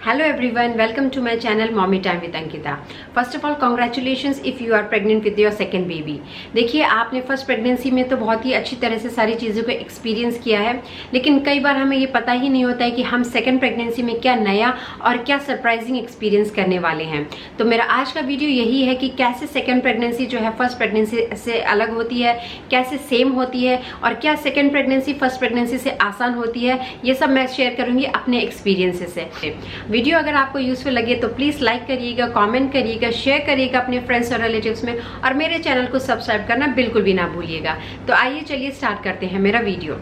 Hello everyone, welcome to my channel Mommy Time with Ankita. First of all, congratulations if you are pregnant with your second baby. देखिए, आपने first pregnancy में तो बहुत ही अच्छी तरह से सारी चीज़ों को एक्सपीरियंस किया है, लेकिन कई बार हमें ये पता ही नहीं होता है कि हम सेकंड प्रेगनेंसी में क्या नया और क्या सरप्राइजिंग एक्सपीरियंस करने वाले हैं। तो मेरा आज का वीडियो यही है कि कैसे सेकंड प्रेगनेंसी जो है फर्स्ट प्रेगनेंसी से अलग होती है, कैसे सेम होती है और क्या सेकंड प्रेगनेंसी फर्स्ट प्रेगनेंसी से आसान होती है, ये सब मैं शेयर करूँगी अपने एक्सपीरियंसेस से। वीडियो अगर आपको यूजफुल लगे तो प्लीज़ लाइक करिएगा, कमेंट करिएगा, शेयर करिएगा अपने फ्रेंड्स और रिलेटिव्स में, और मेरे चैनल को सब्सक्राइब करना बिल्कुल भी ना भूलिएगा। तो आइए चलिए स्टार्ट करते हैं मेरा वीडियो।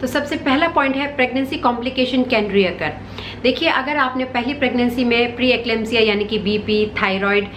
तो सबसे पहला पॉइंट है प्रेगनेंसी कॉम्प्लिकेशन कैन रिअकर। देखिए, अगर आपने पहली प्रेगनेंसी में प्री एक्लेम्सिया यानी कि बीपी, थायराइड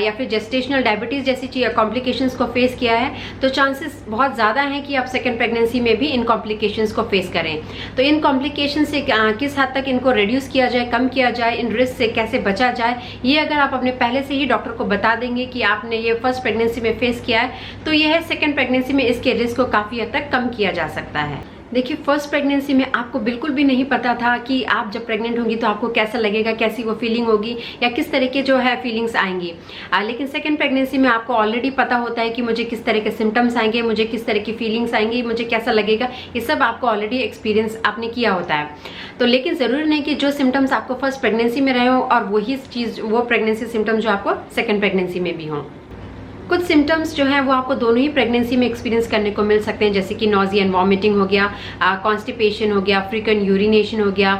या फिर जेस्टेशनल डायबिटीज़ जैसी कॉम्प्लिकेशंस को फेस किया है, तो चांसेस बहुत ज़्यादा हैं कि आप सेकेंड प्रेगनेंसी में भी इन कॉम्प्लिकेशंस को फेस करें। तो इन कॉम्प्लिकेशन से किस हद तक इनको रिड्यूस किया जाए, कम किया जाए, इन रिस्क से कैसे बचा जाए, ये अगर आप अपने पहले से ही डॉक्टर को बता देंगे कि आपने ये फर्स्ट प्रेगनेंसी में फेस किया है, तो यह सेकेंड प्रेगनेंसी में इसके रिस्क को काफ़ी हद तक कम किया जा सकता है। देखिए, फर्स्ट प्रेगनेंसी में आपको बिल्कुल भी नहीं पता था कि आप जब प्रेग्नेंट होंगी तो आपको कैसा लगेगा, कैसी वो फीलिंग होगी या किस तरह के जो है फीलिंग्स आएंगी। लेकिन सेकंड प्रेगनेंसी में आपको ऑलरेडी पता होता है कि मुझे किस तरह के सिम्टम्स आएंगे, मुझे किस तरह की फीलिंग्स आएंगी, मुझे कैसा लगेगा, ये सब आपको ऑलरेडी एक्सपीरियंस आपने किया होता है। तो लेकिन ज़रूरी नहीं कि जो सिम्टम्स आपको फर्स्ट प्रेगनेंसी में रहे हों और वही चीज़ वो प्रेगनेंसी सिम्टम्स जो आपको सेकेंड प्रेगनेंसी में भी हों। कुछ सिम्टम्स जो हैं वो आपको दोनों ही प्रेगनेंसी में एक्सपीरियंस करने को मिल सकते हैं, जैसे कि नॉजिया एंड वॉमिटिंग हो गया, कॉन्स्टिपेशन हो गया, फ्रीक्वेंट यूरिनेशन हो गया,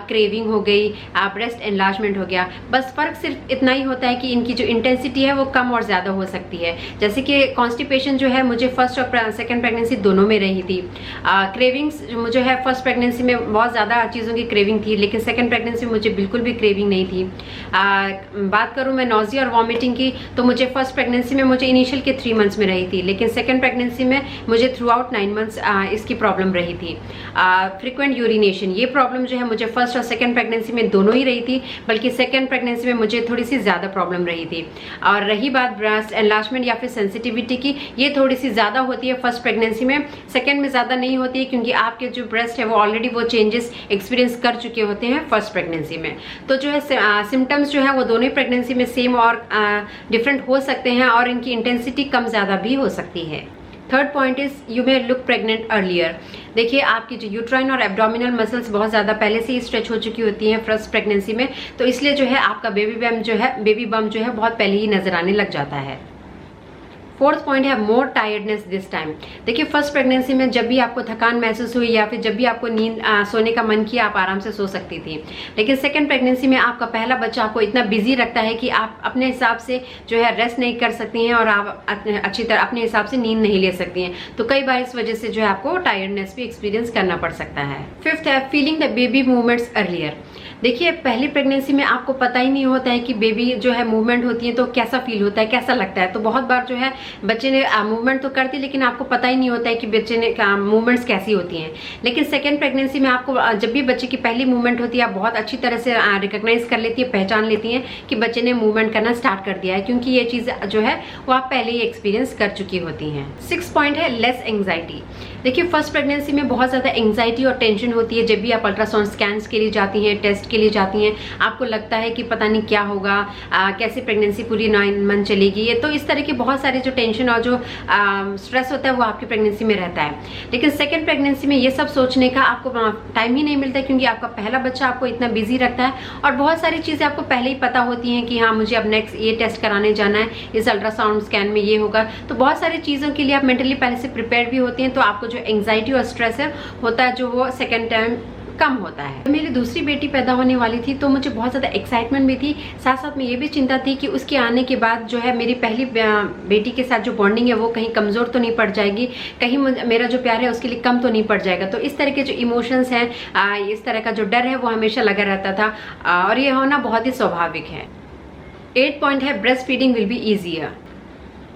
क्रेविंग हो गई, ब्रेस्ट एनलार्जमेंट हो गया। बस फर्क सिर्फ इतना ही होता है कि इनकी जो इंटेंसिटी है वो कम और ज़्यादा हो सकती है। जैसे कि कॉन्स्टिपेशन जो है मुझे फर्स्ट और सेकेंड प्रेगनेंसी दोनों में रही थी। क्रेविंग्स मुझे है फर्स्ट प्रेगनेंसी में बहुत ज़्यादा चीज़ों की क्रेविंग थी, लेकिन सेकेंड प्रेगनेंसी में मुझे बिल्कुल भी क्रेविंग नहीं थी। बात करूँ मैं नॉजिया और वॉमिटिंग की, तो मुझे फर्स्ट प्रेगनेंसी में मुझे इनिशियल के 3 मंथ्स में रही थी, लेकिन सेकेंड प्रेगनेंसी में मुझे थ्रू आउट 9 मंथ्स इसकी प्रॉब्लम रही थी। फ्रीक्वेंट यूरिनेशन, ये प्रॉब्लम जो है मुझे फर्स्ट और सेकेंड प्रेगनेंसी में दोनों ही रही थी, बल्कि सेकेंड प्रेगनेंसी में मुझे थोड़ी सी ज़्यादा प्रॉब्लम रही थी। और रही बात ब्रेस्ट एनलार्जमेंट या फिर सेंसिटिविटी की, ये थोड़ी सी ज़्यादा होती है फर्स्ट प्रेगनेंसी में, सेकेंड में ज़्यादा नहीं होती है, क्योंकि आपके जो ब्रेस्ट है वो ऑलरेडी वो चेंजेस एक्सपीरियंस कर चुके होते हैं फर्स्ट प्रेगनेंसी में। तो जो है सिम्टम्स जो है वो दोनों ही प्रेगनेंसी में सेम और डिफरेंट हो सकते हैं, और इनकी इंटेंसिटी कम ज़्यादा भी हो सकती है। Third point is you may look pregnant earlier. देखिए, आपकी जो यूट्राइन और एब्डोमिनल मसल्स बहुत ज़्यादा पहले से ही स्ट्रेच हो चुकी होती हैं फर्स्ट प्रेगनेंसी में, तो इसलिए जो है आपका बेबी बम जो है बहुत पहले ही नजर आने लग जाता है। फोर्थ पॉइंट है मोर टायर्डनेस दिस टाइम। देखिए, फर्स्ट प्रेगनेंसी में जब भी आपको थकान महसूस हुई या फिर जब भी आपको नींद सोने का मन किया, आप आराम से सो सकती थी, लेकिन सेकंड प्रेगनेंसी में आपका पहला बच्चा आपको इतना बिजी रखता है कि आप अपने हिसाब से जो है रेस्ट नहीं कर सकती हैं और आप अच्छी तरह अपने हिसाब से नींद नहीं ले सकती हैं। तो कई बार इस वजह से जो है आपको टायर्डनेस भी एक्सपीरियंस करना पड़ सकता है। फिफ्थ है feeling the baby movements earlier. देखिए, पहली प्रेगनेंसी में आपको पता ही नहीं होता है कि बेबी जो है मूवमेंट होती है तो कैसा फील होता है, कैसा लगता है। तो बहुत बार जो है बच्चे ने मूवमेंट तो करती, लेकिन आपको पता ही नहीं होता है कि बच्चे ने मूवमेंट्स कैसी होती हैं। लेकिन सेकेंड प्रेगनेंसी में आपको जब भी बच्चे की पहली मूवमेंट होती है, आप बहुत अच्छी तरह से रिकॉग्नाइज कर लेती है, पहचान लेती हैं कि बच्चे ने मूवमेंट करना स्टार्ट कर दिया है, क्योंकि ये चीज़ जो है वो आप पहले ही एक्सपीरियंस कर चुकी होती हैं। 6 पॉइंट है लेस एंग्जाइटी। देखिए, फर्स्ट प्रेगनेंसी में बहुत ज़्यादा एंग्जाइटी और टेंशन होती है। जब भी आप अल्ट्रासाउंड स्कैन्स के लिए जाती हैं, टेस्ट के लिए जाती हैं, आपको लगता है कि पता नहीं क्या होगा, कैसे प्रेगनेंसी पूरी 9 मंथ चलेगी। ये तो इस तरह के बहुत सारे जो टेंशन और जो स्ट्रेस होता है वो आपकी प्रेगनेंसी में रहता है। लेकिन सेकेंड प्रेगनेंसी में ये सब सोचने का आपको टाइम ही नहीं मिलता, क्योंकि आपका पहला बच्चा आपको इतना बिजी रखता है और बहुत सारी चीज़ें आपको पहले ही पता होती हैं कि हाँ, मुझे अब नेक्स्ट ये टेस्ट कराने जाना है, इस अल्ट्रासाउंड स्कैन में ये होगा। तो बहुत सारी चीज़ों के लिए आप मेंटली पहले से प्रिपेयर भी होती हैं, तो आपको जो एंग्जाइटी और स्ट्रेस है होता है जो वो सेकेंड टाइम कम होता है। मेरी दूसरी बेटी पैदा होने वाली थी, तो मुझे बहुत ज़्यादा एक्साइटमेंट भी थी, साथ साथ में ये भी चिंता थी कि उसके आने के बाद जो है मेरी पहली बेटी के साथ जो बॉन्डिंग है वो कहीं कमज़ोर तो नहीं पड़ जाएगी, कहीं मेरा जो प्यार है उसके लिए कम तो नहीं पड़ जाएगा। तो इस तरह के जो इमोशंस हैं, इस तरह का जो डर है वो हमेशा लगा रहता था, और ये होना बहुत ही स्वाभाविक है। 8 पॉइंट है breast feeding will be easier.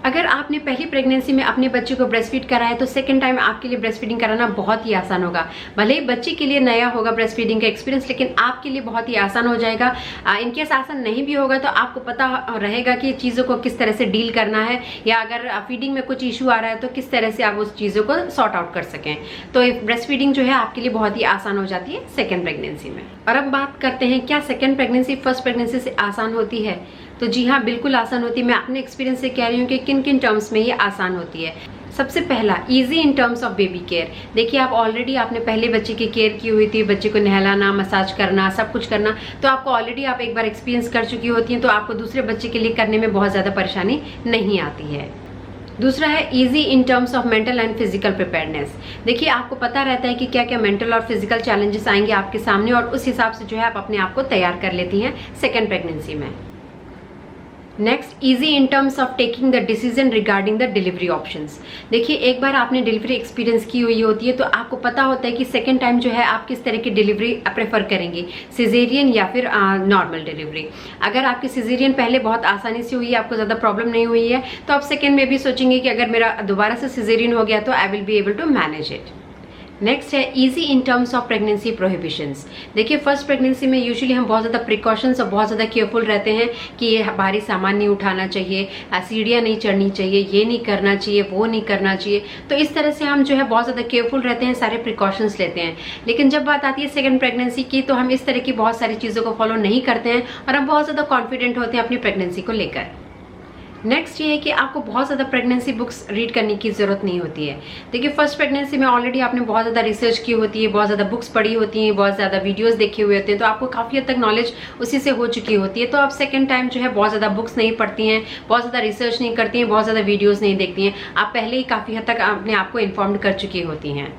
अगर आपने पहली प्रेगनेंसी में अपने बच्चे को ब्रेस्ट फीड कराया तो सेकंड टाइम आपके लिए ब्रेस्ट फीडिंग कराना बहुत ही आसान होगा। भले ही बच्चे के लिए नया होगा ब्रेस्ट फीडिंग का एक्सपीरियंस, लेकिन आपके लिए बहुत ही आसान हो जाएगा। इनकेस आसान नहीं भी होगा तो आपको पता रहेगा कि चीज़ों को किस तरह से डील करना है, या अगर फीडिंग में कुछ इशू आ रहा है तो किस तरह से आप उस चीज़ों को सॉर्ट आउट कर सकें। तो ब्रेस्ट फीडिंग जो है आपके लिए बहुत ही आसान हो जाती है सेकेंड प्रेगनेंसी में। और अब बात करते हैं, क्या सेकेंड प्रेगनेंसी फर्स्ट प्रेगनेंसी से आसान होती है? तो जी हाँ, बिल्कुल आसान होती है। मैं अपने एक्सपीरियंस से कह रही हूँ कि किन किन टर्म्स में ये आसान होती है। सबसे पहला, easy in terms of baby care. देखिए, आप ऑलरेडी आपने पहले बच्चे की केयर की हुई थी, बच्चे को नहलाना, मसाज करना, सब कुछ करना, तो आपको ऑलरेडी आप एक बार एक्सपीरियंस कर चुकी होती हैं, तो आपको दूसरे बच्चे के लिए करने में बहुत ज़्यादा परेशानी नहीं आती है। दूसरा है easy in terms of mental and physical preparedness. देखिए, आपको पता रहता है कि क्या क्या मेंटल और फिजिकल चैलेंजेस आएंगे आपके सामने, और उस हिसाब से जो है आप अपने आप को तैयार कर लेती हैं सेकेंड प्रेगनेंसी में। Next, easy in terms of taking the decision regarding the delivery options. देखिए, एक बार आपने डिलीवरी एक्सपीरियंस की हुई होती है तो आपको पता होता है कि सेकेंड टाइम जो है आप किस तरह की डिलीवरी प्रेफर करेंगे, सिजेरियन या फिर नॉर्मल डिलीवरी। अगर आपकी सिजेरियन पहले बहुत आसानी से हुई है, आपको ज़्यादा प्रॉब्लम नहीं हुई है, तो आप सेकेंड में भी सोचेंगे कि अगर मेरा दोबारा से सिजेरियन हो गया तो I will be able to manage it. Next है easy in terms of pregnancy prohibitions. देखिए, फर्स्ट प्रेगनेंसी में यूजुअली हम बहुत ज़्यादा प्रिकॉशंस और बहुत ज़्यादा केयरफुल रहते हैं कि ये भारी सामान नहीं उठाना चाहिए, सीढ़ियाँ नहीं चढ़नी चाहिए, ये नहीं करना चाहिए, वो नहीं करना चाहिए। तो इस तरह से हम जो है बहुत ज़्यादा केयरफुल रहते हैं, सारे प्रिकॉशंस लेते हैं। लेकिन जब बात आती है सेकेंड प्रेगनेंसी की, तो हम इस तरह की बहुत सारी चीज़ों को फॉलो नहीं करते हैं और हम बहुत ज़्यादा कॉन्फिडेंट होते हैं अपनी प्रेगनेंसी को लेकर। नेक्स्ट ये है कि आपको बहुत ज़्यादा प्रेगनेंसी बुक्स रीड करने की ज़रूरत नहीं होती है। देखिए, फर्स्ट प्रेगनेंसी में ऑलरेडी आपने बहुत ज़्यादा रिसर्च की होती है, बहुत ज़्यादा बुक्स पढ़ी होती हैं, बहुत ज़्यादा वीडियोस देखे हुए होते हैं, तो आपको काफ़ी हद तक नॉलेज उसी से हो चुकी होती है। तो आप सेकंड टाइम जो है बहुत ज़्यादा बुक्स नहीं पढ़ती हैं, बहुत ज़्यादा रिसर्च नहीं करती हैं, बहुत ज़्यादा वीडियोज़ नहीं देखती हैं, आप पहले ही काफ़ी हद तक अपने आप को इन्फॉर्म्ड कर चुकी होती हैं।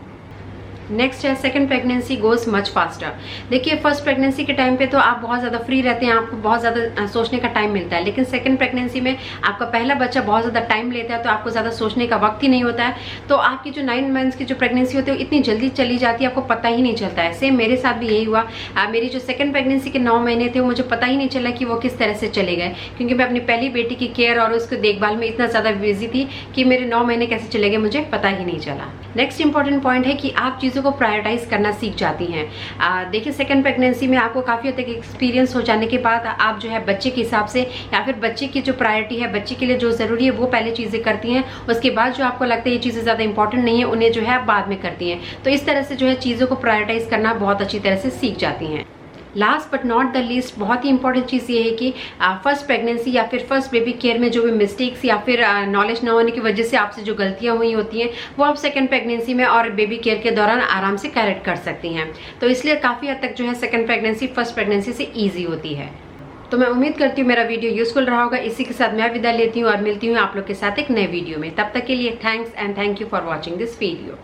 नेक्स्ट है second pregnancy goes much faster. देखिए, फर्स्ट प्रेगनेंसी के टाइम पे तो आप बहुत ज़्यादा फ्री रहते हैं, आपको बहुत ज़्यादा सोचने का टाइम मिलता है, लेकिन सेकंड प्रेगनेंसी में आपका पहला बच्चा बहुत ज़्यादा टाइम लेता है, तो आपको ज़्यादा सोचने का वक्त ही नहीं होता है। तो आपकी जो 9 मंथ्स की जो प्रेगनेंसी होती है वो इतनी जल्दी चली जाती है, आपको पता ही नहीं चलता है। सेम मेरे साथ भी यही हुआ। मेरी जो सेकंड प्रेगनेंसी के 9 महीने थे, वो मुझे पता ही नहीं चला कि वो किस तरह से चले गए, क्योंकि मैं अपनी पहली बेटी की केयर और उसको देखभाल में इतना ज़्यादा बिजी थी कि मेरे 9 महीने कैसे चले गए मुझे पता ही नहीं चला। नेक्स्ट इंपॉर्टेंट पॉइंट है कि आप चीज़ों को प्रायोरिटाइज करना सीख जाती हैं। देखिए, सेकंड प्रेगनेंसी में आपको काफ़ी हद तक एक्सपीरियंस हो जाने के बाद आप जो है बच्चे के हिसाब से या फिर बच्चे की जो प्रायोरिटी है, बच्चे के लिए जो ज़रूरी है वो पहले चीज़ें करती हैं, उसके बाद जो आपको लगता है ये चीज़ें ज़्यादा इंपॉर्टेंट नहीं है उन्हें जो है आप बाद में करती हैं। तो इस तरह से जो है चीज़ों को प्रायोरिटाइज करना बहुत अच्छी तरह से सीख जाती हैं। Last but not the least, बहुत ही इंपॉर्टेंट चीज़ ये है कि फर्स्ट प्रेगनेंसी या फिर फर्स्ट बेबी केयर में जो भी मिस्टेक्स या फिर नॉलेज न होने की वजह से आपसे जो गलतियां हुई होती हैं वो आप सेकंड प्रेगनेंसी में और बेबी केयर के दौरान आराम से करेक्ट कर सकती हैं। तो इसलिए काफ़ी हद तक जो है सेकंड प्रेगनेंसी फर्स्ट प्रेगनेंसी से ईजी होती है। तो मैं उम्मीद करती हूँ मेरा वीडियो यूजफुल रहा होगा। इसी के साथ मैं विदा लेती हूँ और मिलती हूँ आप लोग के साथ एक नए वीडियो में। तब तक के लिए thanks and thank you for watching this video.